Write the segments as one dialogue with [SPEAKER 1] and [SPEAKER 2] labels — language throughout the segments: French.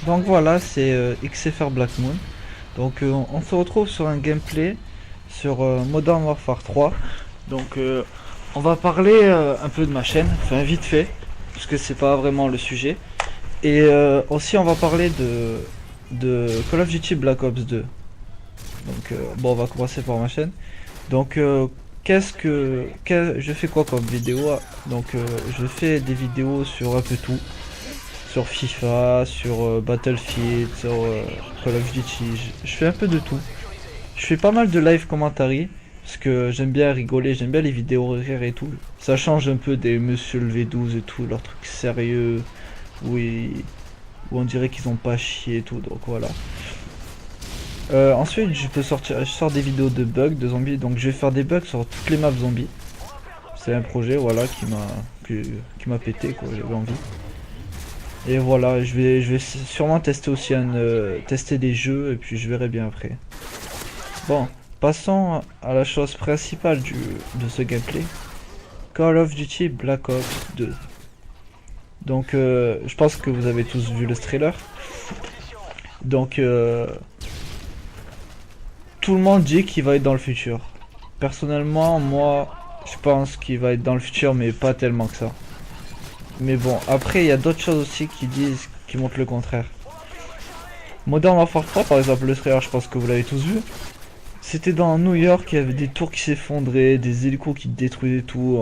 [SPEAKER 1] Donc voilà, c'est XFR Black Moon. Donc on se retrouve sur un gameplay sur Modern Warfare 3. Donc on va parler un peu de ma chaîne, enfin vite fait, parce que c'est pas vraiment le sujet. Et aussi on va parler de Call of Duty Black Ops 2. Donc bon, on va commencer par ma chaîne. Donc je fais quoi comme vidéo? Donc je fais des vidéos sur un peu tout. Sur FIFA, sur Battlefield, sur Call of Duty, je fais un peu de tout. Je fais pas mal de live commentary, parce que j'aime bien rigoler, j'aime bien les vidéos rire et tout. Ça change un peu des Monsieur le V12 et tout, leurs trucs sérieux, où on dirait qu'ils ont pas chié et tout, donc voilà. Ensuite, je sors des vidéos de bugs, de zombies, donc je vais faire des bugs sur toutes les maps zombies. C'est un projet, voilà, qui m'a pété, quoi, j'avais envie. Et voilà, je vais sûrement tester aussi tester des jeux et puis je verrai bien après. Bon, passons à la chose principale de ce gameplay. Call of Duty Black Ops 2. Donc je pense que vous avez tous vu le trailer. Donc tout le monde dit qu'il va être dans le futur. Personnellement, moi, je pense qu'il va être dans le futur, mais pas tellement que ça. Mais bon, après il y a d'autres choses aussi qui montrent le contraire. Modern Warfare 3 par exemple, le trailer, je pense que vous l'avez tous vu. C'était dans New York, il y avait des tours qui s'effondraient, des hélicos qui détruisaient tout.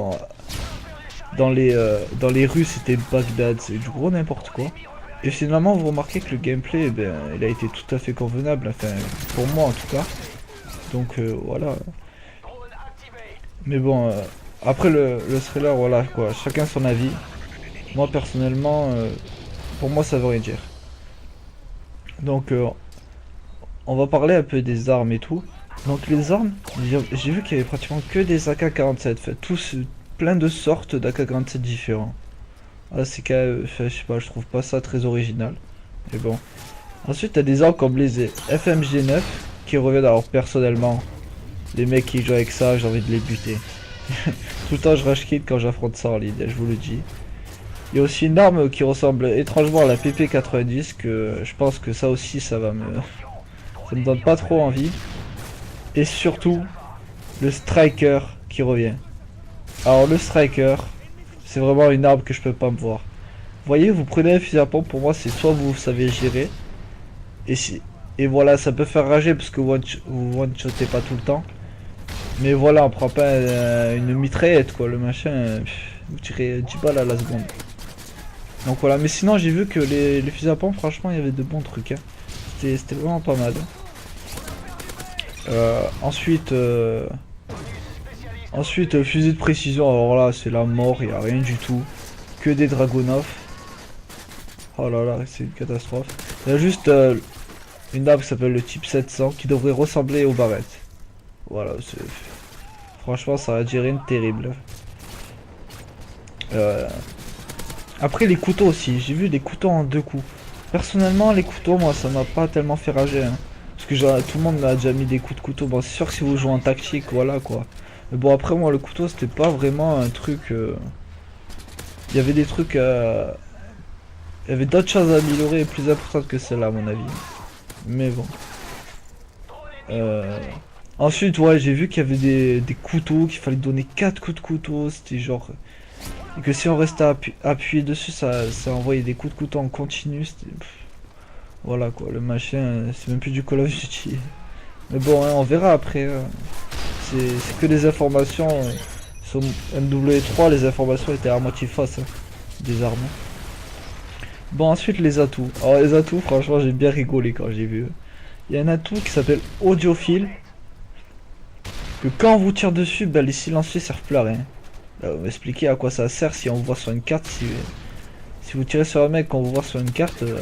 [SPEAKER 1] Dans les rues c'était Bagdad, c'est du gros n'importe quoi. Et finalement vous remarquez que le gameplay, il a été tout à fait convenable, enfin pour moi en tout cas. Donc voilà. Mais bon, après le trailer, voilà quoi, chacun son avis. Moi personnellement, pour moi ça veut rien dire. Donc on va parler un peu des armes et tout. Donc les armes, j'ai vu qu'il y avait pratiquement que des AK-47, fait tous plein de sortes d'AK-47 différents. Ah c'est quand même, je sais pas, je trouve pas ça très original. Mais bon. Ensuite t'as des armes comme les FMG9 qui reviennent. Alors personnellement, les mecs qui jouent avec ça, j'ai envie de les buter. Tout le temps je rush kill quand j'affronte ça en ligne, je vous le dis. Il y a aussi une arme qui ressemble étrangement à la PP90, que je pense que ça aussi ça me donne pas trop envie. Et surtout le striker qui revient. Alors le striker, c'est vraiment une arme que je peux pas me voir. Vous voyez, vous prenez un fusil à pompe, pour moi c'est soit vous savez gérer, et voilà, ça peut faire rager parce que vous one-shotez pas tout le temps. Mais voilà, on prend pas une mitraillette quoi, le machin, vous tirez 10 balles à la seconde. Donc voilà, mais sinon j'ai vu que les fusils à pompe, franchement il y avait de bons trucs, hein. C'était vraiment pas mal. Ensuite fusil de précision, alors là c'est la mort, il n'y a rien du tout. Que des Dragunov. Oh là là, c'est une catastrophe. Il y a juste une arme qui s'appelle le type 700 qui devrait ressembler aux barrettes. Voilà, franchement ça va dire rien de terrible. Après les couteaux aussi, j'ai vu des couteaux en 2 coups. Personnellement les couteaux, moi ça m'a pas tellement fait rager, hein. Parce que tout le monde m'a déjà mis des coups de couteau. Bon c'est sûr que si vous jouez en tactique, voilà quoi. Mais bon après moi le couteau c'était pas vraiment un truc... Il y avait des trucs... Il y avait d'autres choses à améliorer plus importantes que celle-là à mon avis. Mais bon. Ensuite ouais j'ai vu qu'il y avait des couteaux, qu'il fallait donner 4 coups de couteau. C'était genre... Et que si on restait appuyé dessus, ça envoyait des coups de couteau en continu. Voilà quoi, le machin, c'est même plus du Call of Duty. Mais bon, hein, on verra après. C'est que des informations. Sur MW3, les informations étaient à moitié fausses, hein, des armes. Bon, ensuite les atouts. Alors les atouts, franchement, j'ai bien rigolé quand j'ai vu. Il y a un atout qui s'appelle audiophile. Que quand on vous tire dessus, les silencieux servent plus à rien. On va expliquer à quoi ça sert si on voit sur une carte. Si vous tirez sur un mec qu'on vous voit sur une carte, le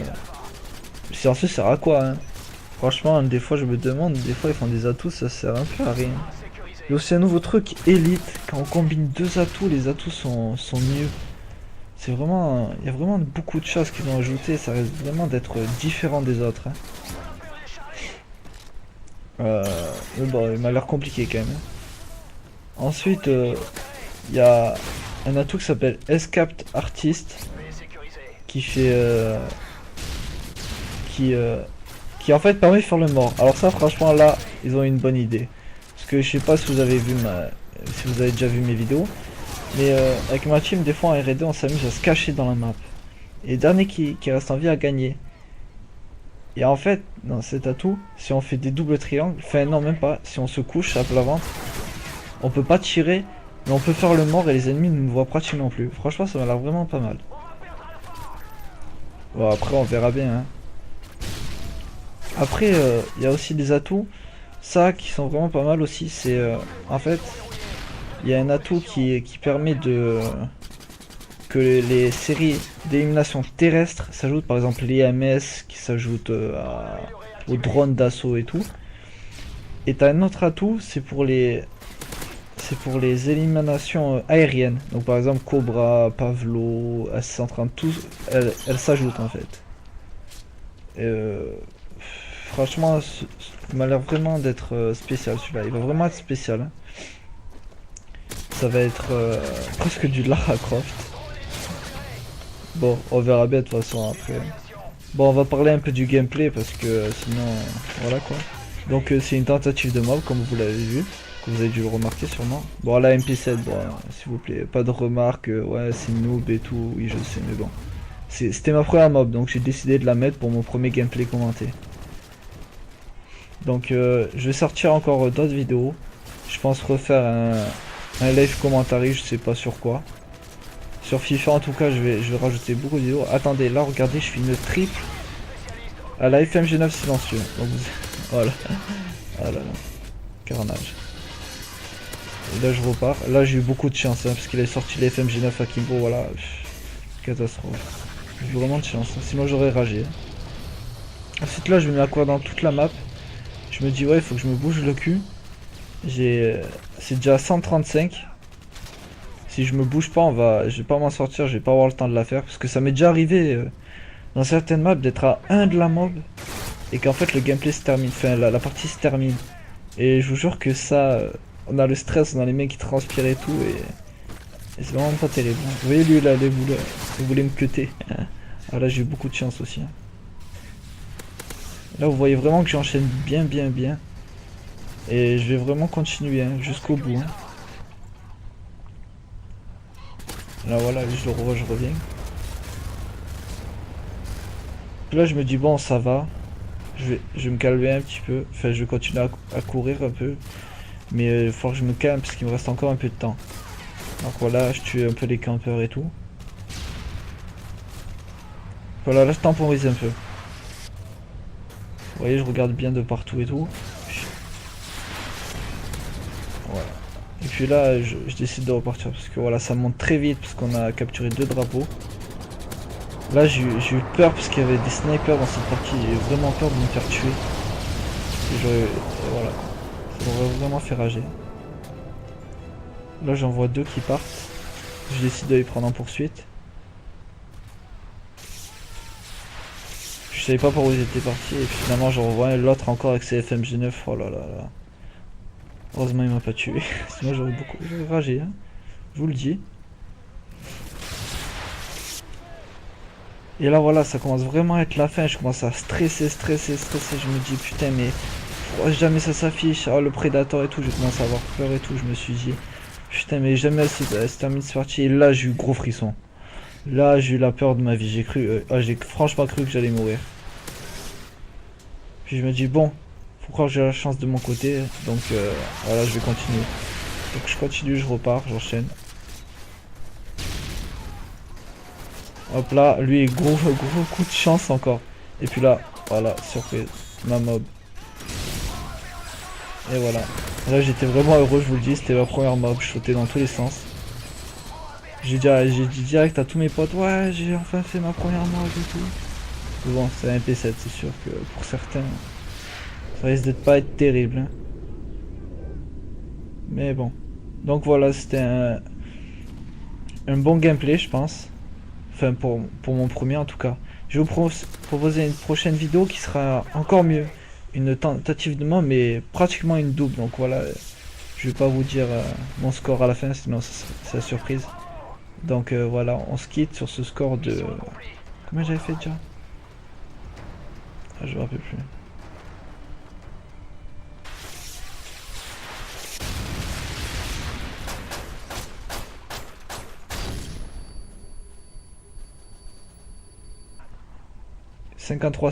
[SPEAKER 1] silencieux sert à quoi, hein? Franchement, des fois je me demande, des fois ils font des atouts, ça sert un peu à rien. Il y a aussi un nouveau truc, élite. Quand on combine 2 atouts, les atouts sont mieux. C'est vraiment... Il y a vraiment beaucoup de choses qu'ils ont ajouté, ça risque vraiment d'être différent des autres. Hein. Mais bon, il m'a l'air compliqué quand même. Hein. Ensuite, il y a un atout qui s'appelle Escaped Artist, qui fait... qui en fait permet de faire le mort. Alors ça, franchement, là, ils ont une bonne idée. Parce que je sais pas si vous avez vu si vous avez déjà vu mes vidéos, mais avec ma team, des fois en R&D, on s'amuse à se cacher dans la map. Et le dernier qui reste en vie a gagné. Et en fait, dans cet atout, si on fait des doubles triangles, enfin non même pas, si on se couche à plat ventre, on peut pas tirer, mais on peut faire le mort et les ennemis ne nous voient pratiquement plus. Franchement, ça m'a l'air vraiment pas mal. Bon, après, on verra bien. Hein. Après, il y a aussi des atouts, ça qui sont vraiment pas mal aussi. C'est en fait, il y a un atout qui permet de que les séries d'élimination terrestres s'ajoutent, par exemple les EMS qui s'ajoutent aux drones d'assaut et tout. Et t'as un autre atout, c'est pour les éliminations aériennes. Donc par exemple Cobra, Pavlo, S130, tous, elles s'ajoutent en fait. Franchement, il m'a l'air vraiment d'être spécial celui-là. Il va vraiment être spécial. Hein. Ça va être presque du Lara Croft. Bon, on verra bien de toute façon après. Bon, on va parler un peu du gameplay parce que sinon, voilà quoi. Donc c'est une tentative de mob comme vous l'avez vu, que vous avez dû le remarquer sûrement. Bon, la MP7, bon, s'il vous plaît, pas de remarques, ouais, c'est noob et tout, oui je sais, mais bon. C'était ma première mob, donc j'ai décidé de la mettre pour mon premier gameplay commenté. Donc je vais sortir encore d'autres vidéos. Je pense refaire un live commentary, je sais pas sur quoi. Sur FIFA en tout cas je vais rajouter beaucoup de vidéos. Attendez, là regardez, je fais une triple à la FMG9 silencieux. Donc voilà. Voilà. Carnage. Et là je repars. Là j'ai eu beaucoup de chance hein, parce qu'il a sorti les FMG9 à Kimbo, voilà. Pff, catastrophe. J'ai eu vraiment de chance, hein, sinon j'aurais ragé. Ensuite là je me mets à courir dans toute la map. Je me dis ouais il faut que je me bouge le cul. C'est déjà 135. Si je me bouge pas, je vais pas m'en sortir, je vais pas avoir le temps de la faire. Parce que ça m'est déjà arrivé dans certaines maps d'être à 1 de la mob. Et qu'en fait le gameplay se termine, enfin la partie se termine. Et je vous jure que ça, on a le stress, on a les mecs qui transpirent et tout. Et c'est vraiment pas terrible. Hein. Vous voyez lui là, il voulait me cutter. Ah là j'ai eu beaucoup de chance aussi. Hein. Là vous voyez vraiment que j'enchaîne bien. Et je vais vraiment continuer hein, jusqu'au bout. Hein. Là voilà, je le revois, je reviens. Là je me dis bon ça va. Je vais me calmer un petit peu. Enfin je vais continuer à courir un peu. Mais il faut que je me calme parce qu'il me reste encore un peu de temps. Donc voilà, je tue un peu les campeurs et tout. Voilà, là je temporise un peu. Vous voyez, je regarde bien de partout et tout. Voilà. Et puis là, je décide de repartir parce que voilà, ça monte très vite parce qu'on a capturé 2 drapeaux. Là, j'ai eu peur parce qu'il y avait des snipers dans cette partie. J'ai eu vraiment peur de me faire tuer. Et voilà. Ça m'aurait vraiment fait rager. Là, j'en vois 2 qui partent. Je décide de les prendre en poursuite. Je savais pas par où ils étaient partis et finalement j'en revois l'autre encore avec ses FMG9. Oh là là là. Heureusement il m'a pas tué. Sinon j'aurais ragé. Hein. Je vous le dis. Et là voilà, ça commence vraiment à être la fin. Je commence à stresser. Je me dis putain mais pourquoi jamais ça s'affiche. Oh le Predator et tout. Je commence à avoir peur et tout. Je me suis dit putain mais jamais elle se termine cette partie. Et là j'ai eu gros frisson. Là j'ai eu la peur de ma vie. J'ai franchement cru que j'allais mourir. Puis je me dis bon, faut croire que j'ai la chance de mon côté, donc voilà je vais continuer. Donc je continue, je repars, j'enchaîne. Hop là, lui gros coup de chance encore. Et puis là, voilà, surprise, ma mob. Et voilà. Là j'étais vraiment heureux, je vous le dis, c'était ma première mob, je sautais dans tous les sens. J'ai dit direct à tous mes potes, ouais j'ai enfin fait ma première mob et tout. Mais bon, c'est un MP7, c'est sûr que pour certains, ça risque de pas être terrible. Hein. Mais bon. Donc voilà, c'était un bon gameplay, je pense. Enfin, pour mon premier en tout cas. Je vais vous proposer une prochaine vidéo qui sera encore mieux. Une tentative de mort, mais pratiquement une double. Donc voilà, je vais pas vous dire mon score à la fin, sinon c'est la surprise. Donc voilà, on se quitte sur ce score de... Combien j'avais fait déjà? Ah, je me rappelle plus. « 53